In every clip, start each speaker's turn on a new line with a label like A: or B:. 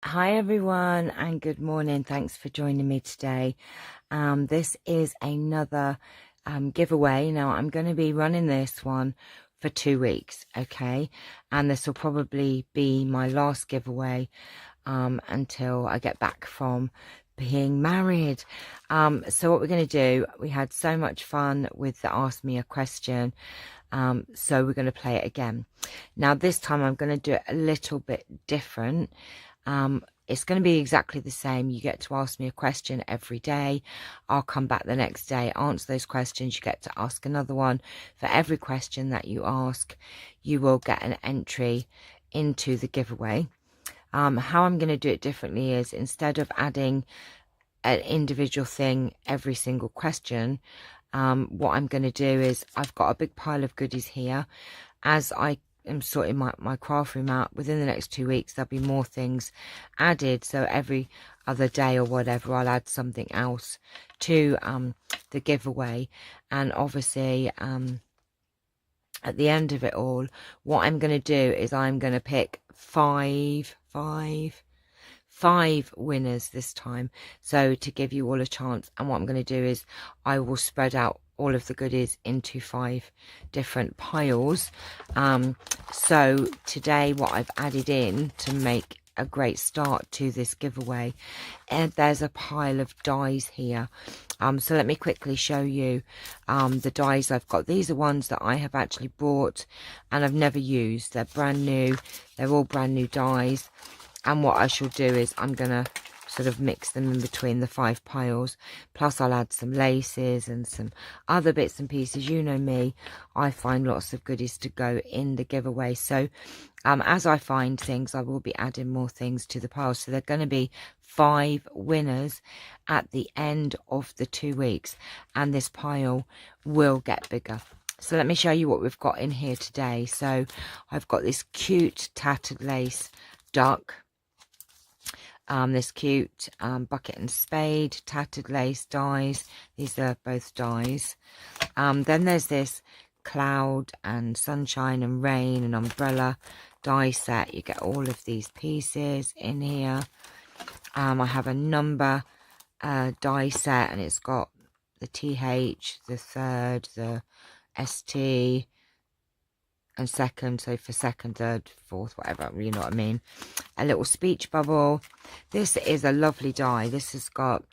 A: Hi everyone and good morning. Thanks for joining me today. This is another giveaway. Now I'm going to be running this one for 2 weeks, okay? And this will probably be my last giveaway until I get back from being married. So what we're going to do, we had so much fun with the Ask Me a Question. So we're going to play it again. Now this time I'm going to do it a little bit different. It's going to be exactly the same. You get to ask me a question every day. I'll come back the next day, answer those questions. You get to ask another one. For every question that you ask, you will get an entry into the giveaway. How I'm going to do it differently is, instead of adding an individual thing every single question, what I'm going to do is, I've got a big pile of goodies here. As I am sorting my craft room out, within the next 2 weeks there'll be more things added, so every other day or whatever I'll add something else to the giveaway. And obviously at the end of it all, what I'm going to do is I'm going to pick five winners this time, so to give you all a chance. And what I'm going to do is I will spread out all of the goodies into 5 different piles. So today what I've added in to make a great start to this giveaway, and there's a pile of dies here. So let me quickly show you the dies I've got. These are ones that I have actually bought and I've never used. They're brand new. They're all brand new dies. And what I shall do is I'm going to sort of mix them in between the 5 piles. Plus I'll add some laces and some other bits and pieces. You know me, I find lots of goodies to go in the giveaway. So as I find things, I will be adding more things to the pile. So there are going to be 5 winners at the end of the 2 weeks. And this pile will get bigger. So let me show you what we've got in here today. So I've got this cute tattered lace duck. This cute bucket and spade, tattered lace dies. These are both dies. Then there's this cloud and sunshine and rain and umbrella die set. You get all of these pieces in here. I have a number die set, and it's got the TH, the third, the ST, and second, so for second, third, fourth, whatever, you know what I mean. A little speech bubble. This is a lovely die. This has got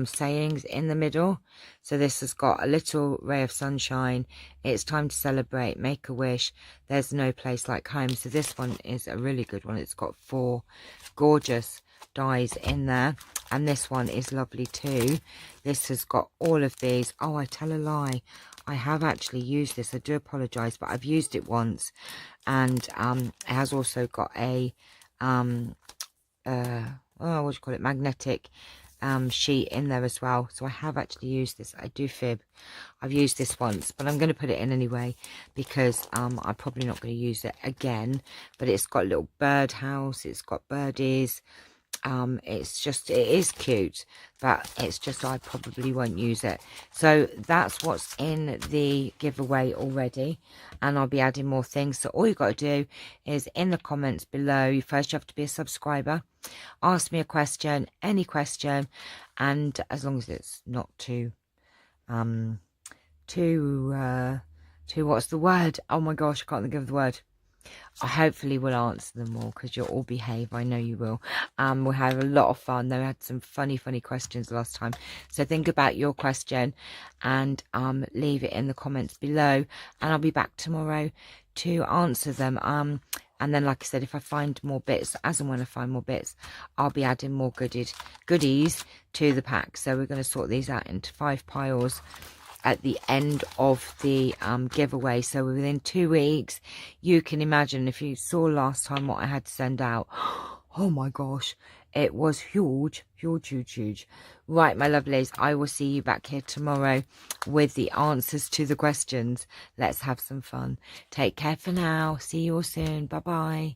A: sayings in the middle. So this has got a little ray of sunshine. It's time to celebrate, make a wish, there's no place like home. So this one is a really good one. It's got 4 gorgeous dies in there, and this one is lovely too. This has got all of these. Oh, I tell a lie, I have actually used this. I do apologize, but I've used it once. And it has also got a what do you call it, magnetic sheet in there as well. So I have actually used this. I do fib, I've used this once, but I'm going to put it in anyway, because I'm probably not going to use it again. But it's got a little birdhouse, it's got birdies. It is cute, but it's just I probably won't use it. So that's what's in the giveaway already, and I'll be adding more things. So all you've got to do is, in the comments below, first you have to be a subscriber, ask me a question, any question, and as long as it's not too what's the word, oh my gosh, I can't think of the word. I hopefully will answer them all, because you'll all behave. I know you will. We'll have a lot of fun. They had some funny questions last time. So think about your question and leave it in the comments below. And I'll be back tomorrow to answer them. And then, like I said, if I find more bits, as and when I find more bits, I'll be adding more goodies to the pack. So we're going to sort these out into 5 piles at the end of the giveaway. So within 2 weeks, you can imagine, if you saw last time what I had to send out, oh my gosh, it was huge. Right, my lovelies, I will see you back here tomorrow with the answers to the questions. Let's have some fun. Take care for now. See you all soon. Bye bye.